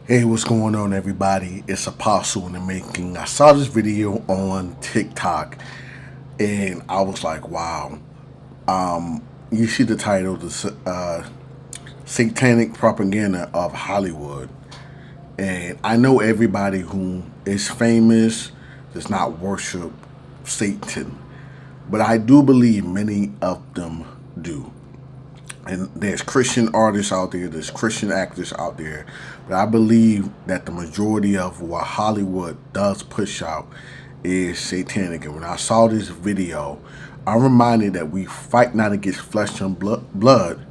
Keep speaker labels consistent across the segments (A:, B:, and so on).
A: Hey, what's going on, everybody? It's Apostle in the making. I saw this video on TikTok and I was like, wow. You see the title, the Satanic Propaganda of Hollywood. And I know everybody who is famous does not worship Satan, but I do believe many of them do. And there's Christian artists out there, there's Christian actors out there, but I believe that the majority of what Hollywood does push out is satanic. And when I saw this video, I'm reminded that we fight not against flesh and blood,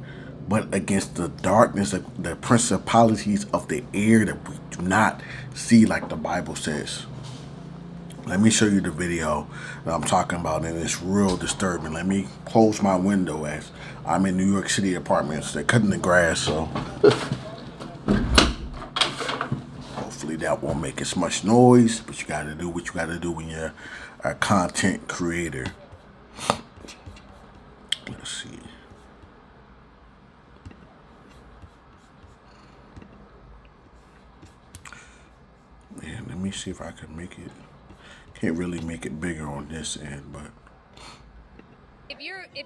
A: but against the darkness, the principalities of the air that we do not see, like the Bible says. Let me show you the video that I'm talking about, and it's real disturbing. Let me close my window as I'm in New York City apartments. They're cutting the grass, so hopefully that won't make as much noise, but you gotta do what you gotta do when you're a content creator. Let's see. Man, let me see if I can make it. Can't really make it bigger on this end, but
B: if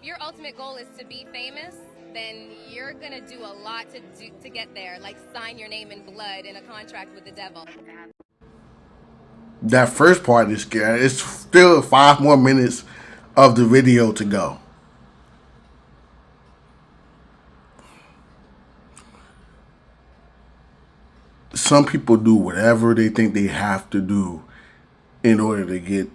B: your ultimate goal is to be famous, then you're gonna do a lot to get there, like sign your name in blood in a contract with the devil.
A: That first part is scary. It's still 5 more minutes of the video to go. Some people do whatever they think they have to do in order to get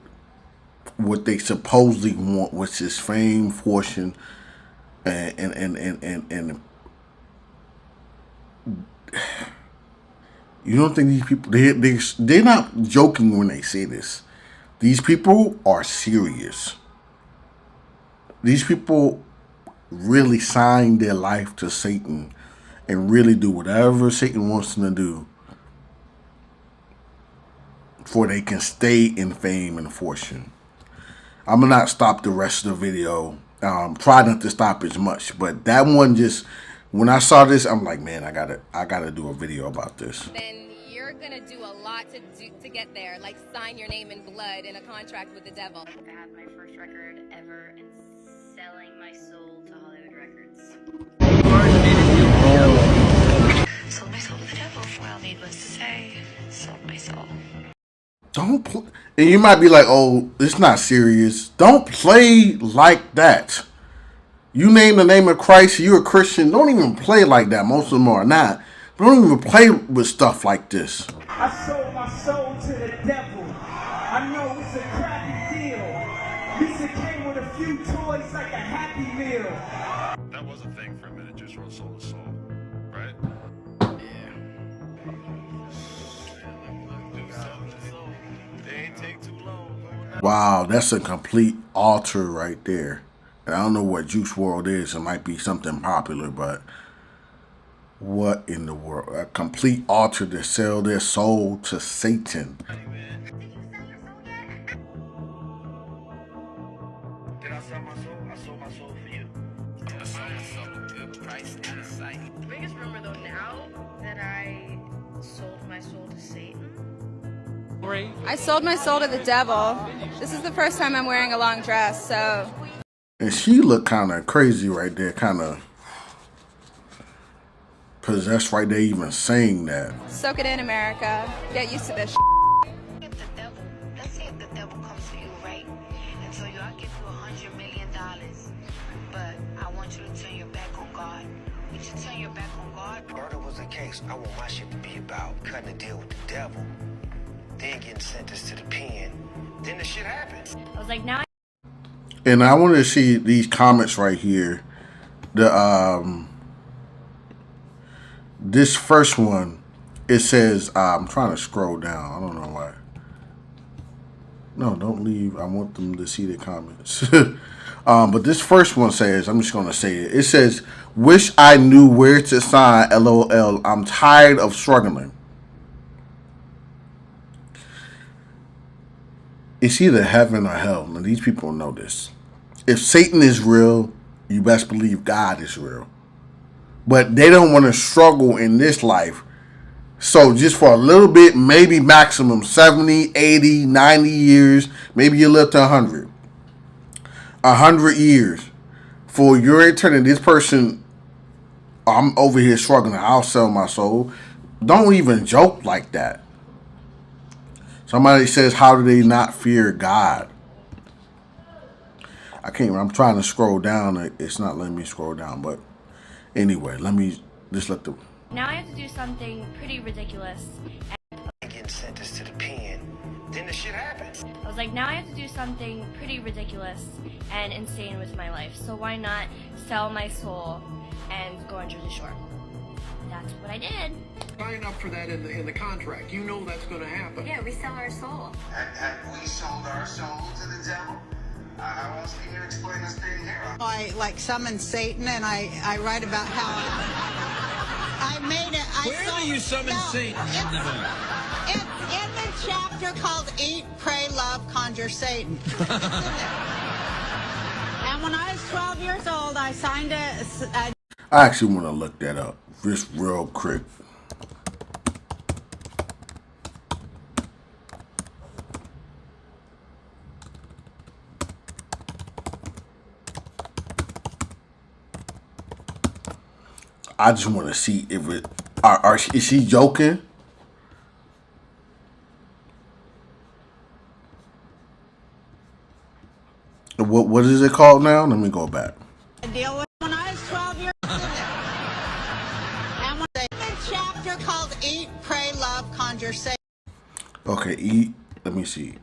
A: what they supposedly want, which is fame, fortune, and you don't think these people they're not joking when they say this. These people are serious. These people really sign their life to Satan and really do whatever Satan wants them to do for they can stay in fame and fortune. I'm gonna not stop the rest of the video. Try not to stop as much, but that one just, when I saw this, I'm like, man, I gotta do a video about this.
B: Then you're gonna do a lot to get there, like sign your name in blood in a contract with the devil.
C: I had my first record ever and selling my soul to Hollywood Records. Sold my soul to the devil. Well, needless to say, sold my soul.
A: Don't play, and you might be like, oh, it's not serious. Don't play like that. You name the name of Christ, you're a Christian. Don't even play like that. Most of them are not. But don't even play with stuff like this.
D: I sold my soul to the devil. I know it's a crappy deal. Lisa came with a few toys like a Happy Meal.
E: That was a thing for a minute, just wrote soul to soul, right?
A: Wow, that's a complete altar right there. And I don't know what Juice WRLD is. It might be something popular, but what in the world? A complete altar to sell their soul to Satan.
E: Did I sell my soul? I sold my soul for you. I sold my soul to a price in sight.
C: The biggest rumor though now that I sold my soul to Satan.
F: I sold my soul to the devil. This is the first time I'm wearing a long dress, so.
A: And she looked kind of crazy right there, kind of possessed right there, even saying that.
F: Soak it in, America. Get used to this.
C: If the devil, let's say if the devil comes to you, right? And so I'll give you $100 million, but I want you to turn your back on God. Would you turn your back on God?
G: If murder was the case, I want my shit to be about cutting a deal with the devil, then getting sentenced to the pen. Then the shit happens.
C: I was like, now.
A: And I want to see these comments right here. The this first one, it says, I'm trying to scroll down. I don't know why. No, don't leave. I want them to see the comments. But this first one says, I'm just going to say it. It says, wish I knew where to sign, LOL. I'm tired of struggling. It's either heaven or hell. And these people know this. If Satan is real, you best believe God is real. But they don't want to struggle in this life So just for a little bit, maybe maximum 70, 80, 90 years, maybe you live to 100. 100 years. For your eternity, this person, I'm over here struggling, I'll sell my soul. Don't even joke like that. Somebody says, how do they not fear God? I can't, I'm trying to scroll down. It's not letting me scroll down. But anyway, let me just let the...
H: Now I have to do something pretty ridiculous.
G: Getting sentenced to the pen, then the shit happens.
H: I was like, now I have to do something pretty ridiculous and insane with my life. So why not sell my soul and go under the shore? That's what I did.
I: Sign up for that in the contract. You know that's going to happen.
H: Yeah, we sell our soul.
J: Have we sold our soul to the devil? How else can you explain this thing here?
K: I like summon Satan, and I write about how I made it.
I: Where do you summon Satan?
K: It's in the chapter called Eat, Pray, Love, Conjure Satan. And when I was 12 years old, I signed a
A: I actually want to look that up just real quick. I just want to see if it is she joking? What is it called now? Let me go back.
K: deal with when I was 12 years old. And when they in a chapter called Eat, Pray, Love, Conjure Satan.
A: Okay, eat. Let me see.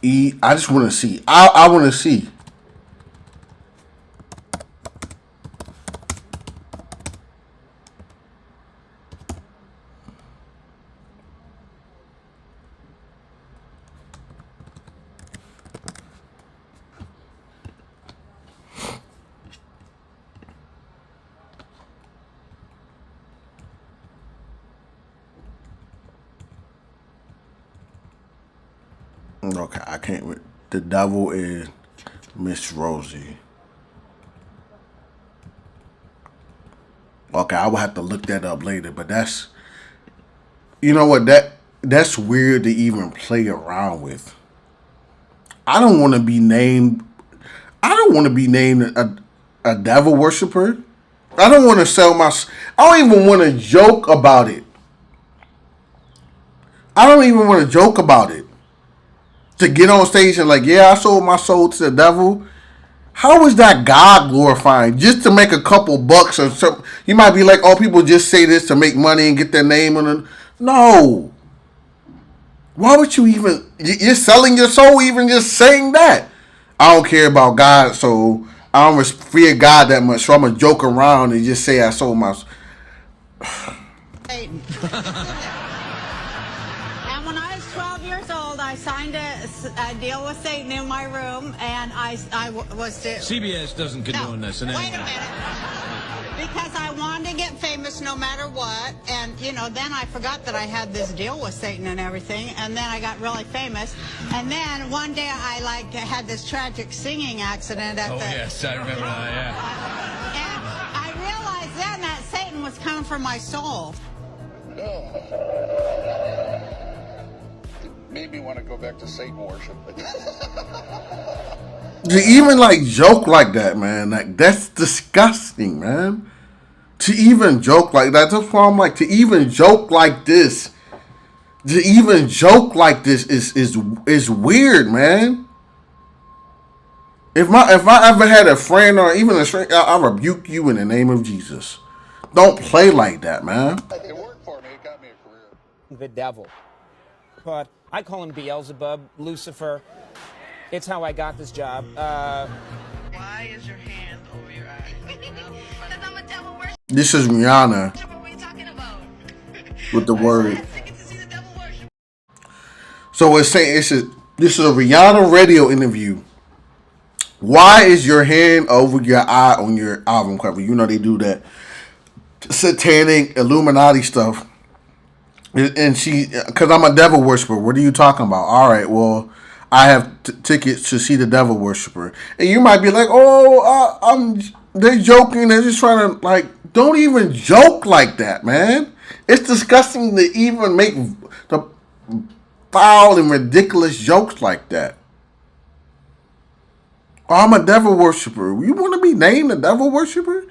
A: Eat. I just want to see. I want to see. Okay, I can't. The devil is Miss Rosie. Okay, I will have to look that up later, but that's, you know what, that's weird to even play around with. I don't want to be named. I don't want to be named a devil worshiper. I don't want to sell my. I don't even want to joke about it. I don't even want to joke about it. To get on stage and like, yeah, I sold my soul to the devil. How is that God glorifying? Just to make a couple bucks or something. You might be like, oh, people just say this to make money and get their name on it. No. Why would you even, you're selling your soul even just saying that? I don't care about God, so I don't fear God that much, so I'm going to joke around and just say I sold my soul.
K: And when I was 12 years old, I signed a deal with Satan in my room, and I was to...
I: CBS doesn't condone this.
K: Wait a minute. Because I wanted to get famous no matter what, and, you know, then I forgot that I had this deal with Satan and everything, and then I got really famous. And then one day I, like, had this tragic singing accident at
I: yes, I remember that, yeah.
K: And I realized then that Satan was coming for my soul.
J: Made me want to go back to Satan worship.
A: To even like joke like that, man, like that's disgusting, man. To even joke like that, that's why I'm like, to even joke like this, is weird, man. If I ever had a friend or even a stranger, I rebuke you in the name of Jesus. Don't play like that, man.
J: It worked for me. It got me a career.
L: The devil. But I call him Beelzebub, Lucifer. It's how I got this job.
C: Why is your hand over your eye? Because I'm a devil worshiper.
A: This is Rihanna
C: What are you talking about?
A: with the word.
C: I'm ticket to see the devil worship.
A: So it's saying this is a Rihanna radio interview. Why is your hand over your eye on your album cover? You know they do that Satanic Illuminati stuff. And she, because I'm a devil worshiper. What are you talking about? All right, well, I have tickets to see the devil worshiper. And you might be like, oh, they're joking. They're just trying to, like, Don't even joke like that, man. It's disgusting to even make the foul and ridiculous jokes like that. Oh, I'm a devil worshiper. You want to be named a devil worshiper?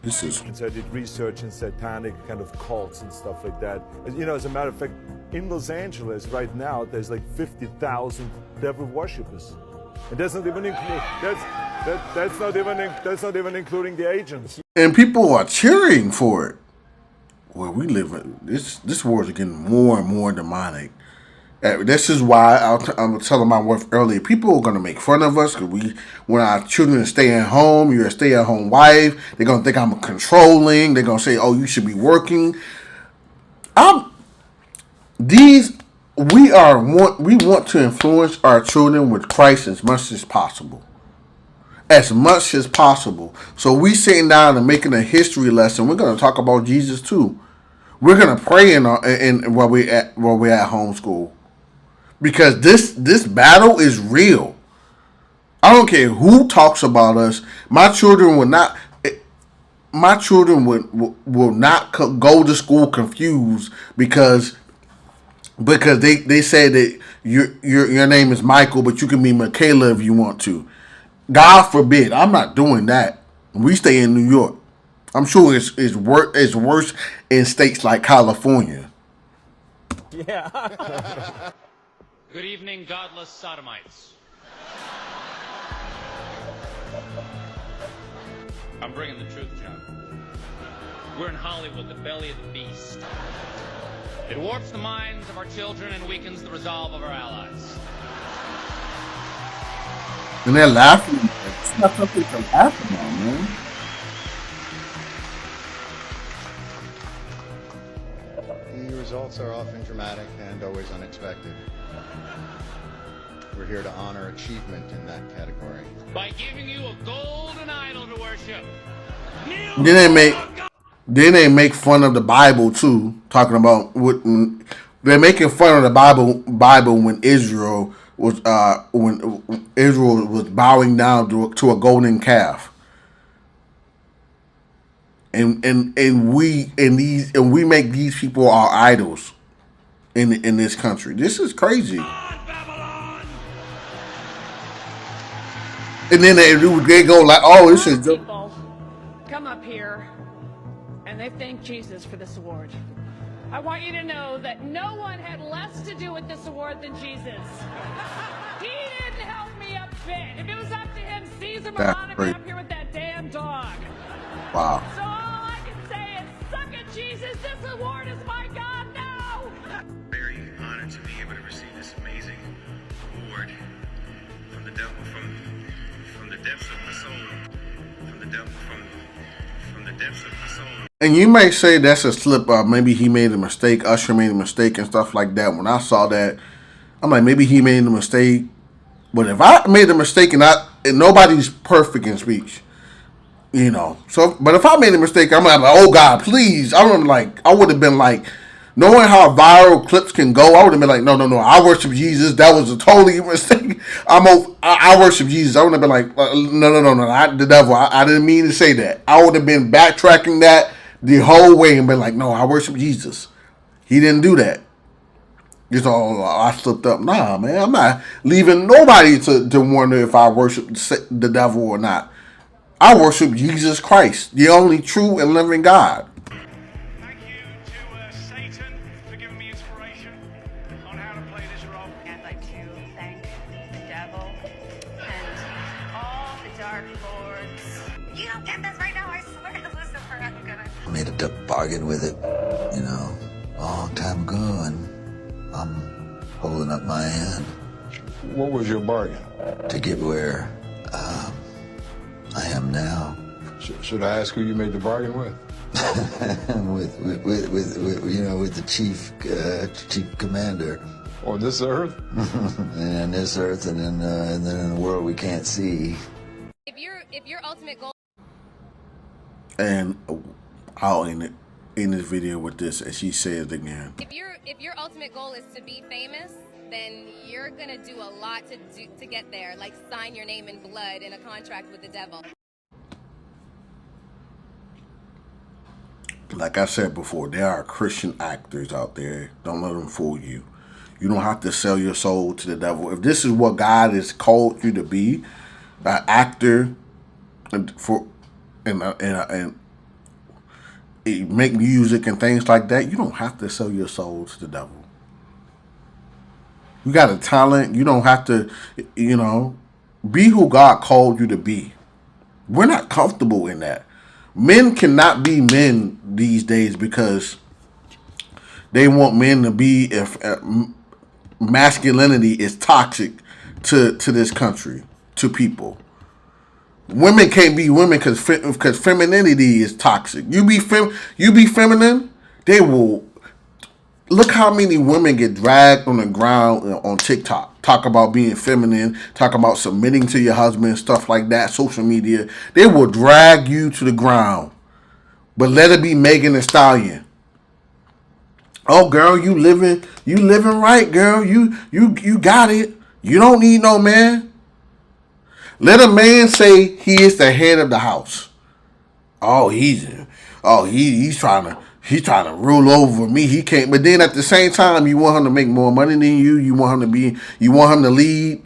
A: This is.
M: And so I did research in satanic kind of cults and stuff like that. You know, as a matter of fact, in Los Angeles right now, there's like 50,000 devil worshippers, and that's not even include that's not even including the agents.
A: And people are cheering for it. Well, we live in this world is getting more and more demonic. This is why I'm telling my wife earlier. People are gonna make fun of us because when our children are staying home, you're a stay-at-home wife. They're gonna think I'm controlling. They're gonna say, "Oh, you should be working." We want to influence our children with Christ as much as possible. As much as possible. So we sitting down and making a history lesson. We're gonna talk about Jesus too. We're gonna pray in while we're at homeschool. Because this battle is real. I don't care who talks about us. My children will not. My children will not go to school confused because they say that your name is Michael, but you can be Michaela if you want to. God forbid. I'm not doing that. We stay in New York. I'm sure it's worse in states like California.
L: Yeah.
N: Good evening, godless sodomites. I'm bringing the truth, John. We're in Hollywood, the belly of the beast. It warps the minds of our children and weakens the resolve of our allies.
A: And they're laughing. It's not something to laugh about, man.
O: The results are often dramatic and always unexpected. We're here to honor achievement in that category.
N: By giving you a golden idol to worship.
A: Then they make fun of the Bible too, talking about they're making fun of the Bible when Israel was bowing down to a golden calf. And we make these people our idols in this country. This is crazy. And then they go like, "Oh, this is."
P: People come up here and they thank Jesus for this award. I want you to know that no one had less to do with this award than Jesus. He didn't help me a bit. If it was up to him, Caesar Milano would be up here with that damn dog.
A: Wow.
P: So all I can say is, suck it, Jesus. This award is my God now.
E: Very honored to be able to receive this amazing award from the devil, from the depths of my soul, from the devil, from the depths of my soul.
A: And you may say that's a slip up. Maybe he made a mistake. Usher made a mistake and stuff like that. When I saw that, I'm like, maybe he made a mistake. But if I made a mistake and nobody's perfect in speech, you know. So, but if I made a mistake, I'm like, oh God, please. I would have been like, knowing how viral clips can go, I would have been like, no, I worship Jesus. That was a totally mistake. I worship Jesus. I would have been like, no, the devil. I didn't mean to say that. I would have been backtracking that the whole way and been like, no, I worship Jesus. He didn't do that. You know, I slipped up. Nah, man, I'm not leaving nobody to wonder if I worship the devil or not. I worship Jesus Christ, the only true and living God.
E: Thank you to Satan for giving me inspiration on how to play this role.
C: I'd like to thank the devil and all the dark lords. You don't get this right now, I swear to Lucifer, I'm gonna...
Q: I made a bargain with it, you know, a long time ago, and I'm holding up my end.
O: What was your bargain?
Q: To get where I am now.
O: Should I ask who you made the bargain with?
Q: with the chief commander.
O: On this earth?
Q: And this earth, and then in the world we can't see.
B: If your ultimate goal.
A: And I'll end this video with this, as she says again.
B: If your ultimate goal is to be famous, then you're gonna do a lot to get there, like sign your name in blood in a contract with the devil.
A: Like I said before, there are Christian actors out there. Don't let them fool you. You don't have to sell your soul to the devil. If this is what God has called you to be, an actor, and make music and things like that, you don't have to sell your soul to the devil. You got a talent. You don't have to, be who God called you to be. We're not comfortable in that. Men cannot be men these days because they want men to be, if masculinity is toxic to this country, to people. Women can't be women because femininity is toxic. You be feminine, they will. Look how many women get dragged on the ground on TikTok. Talk about being feminine, talk about submitting to your husband, stuff like that, social media. They will drag you to the ground. But let it be Megan Thee Stallion. Oh, girl, you living right, girl. You got it. You don't need no man. Let a man say he is the head of the house. He's trying to rule over me. He can't. But then at the same time, you want him to make more money than you. You want him to lead,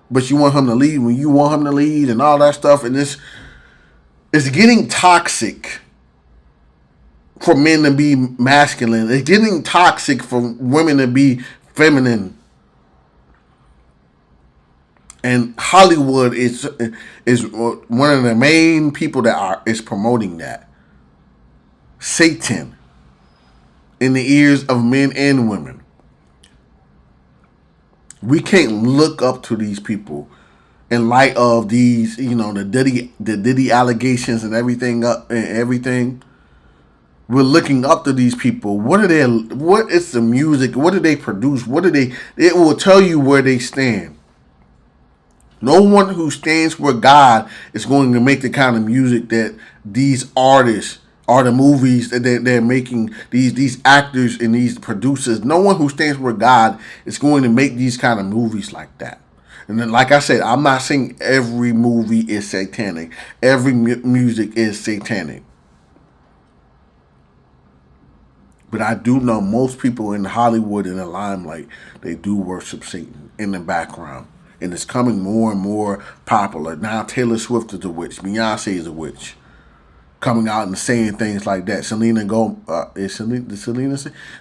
A: but you want him to lead when you want him to lead and all that stuff. And it's getting toxic for men to be masculine. It's getting toxic for women to be feminine. And Hollywood is one of the main people that is promoting that. Satan in the ears of men and women. We can't look up to these people in light of these, the Diddy allegations and everything. We're looking up to these people. What is the music? What do they produce? It will tell you where they stand. No one who stands for God is going to make the kind of music that these artists or the movies that they're making, these actors and these producers. No one who stands for God is going to make these kind of movies like that. And then, like I said, I'm not saying every movie is satanic. Every music is satanic. But I do know most people in Hollywood in the limelight, they do worship Satan in the background. And it's coming more and more popular. Now Taylor Swift is a witch. Beyonce is a witch. Coming out and saying things like that. Selena Gomez.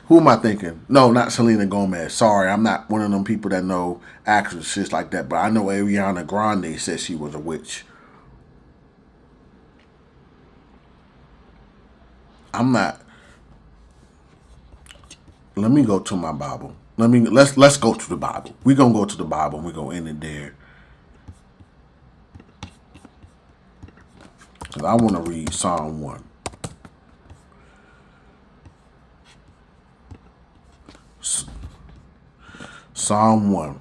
A: Who am I thinking? No, not Selena Gomez. Sorry, I'm not one of them people that know actresses like that. But I know Ariana Grande said she was a witch. I'm not. Let me go to my Bible. Let's go to the Bible. We're gonna go to the Bible and we're gonna end it there. Because I want to read Psalm 1. Psalm 1.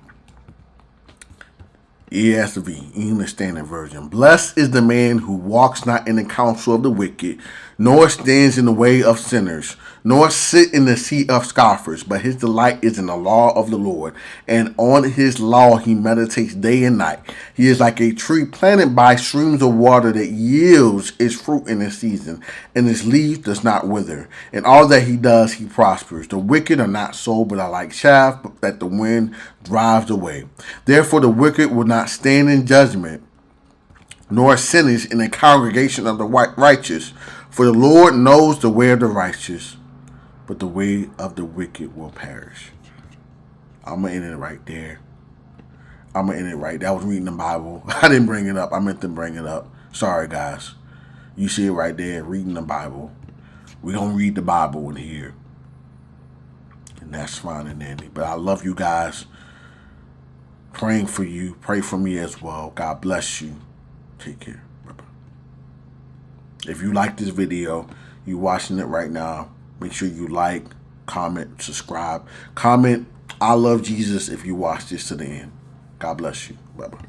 A: ESV, English Standard Version. Blessed is the man who walks not in the counsel of the wicked, nor stands in the way of sinners, nor sit in the seat of scoffers, but his delight is in the law of the Lord, and on his law he meditates day and night. He is like a tree planted by streams of water that yields its fruit in its season, and its leaf does not wither. And all that he does, he prospers. The wicked are not so, but are like chaff that the wind drives away. Therefore the wicked will not stand in judgment, nor sinners in the congregation of the righteous. For the Lord knows the way of the righteous, but the way of the wicked will perish. I'm going to end it right there. I'm going to end it right there. I was reading the Bible. I didn't bring it up. I meant to bring it up. Sorry, guys. You see it right there, reading the Bible. We're going to read the Bible in here. And that's fine and dandy. But I love you guys. Praying for you. Pray for me as well. God bless you. Take care. Bye-bye. If you like this video, you're watching it right now, make sure you like, comment, subscribe. Comment, I love Jesus if you watch this to the end. God bless you. Bye-bye.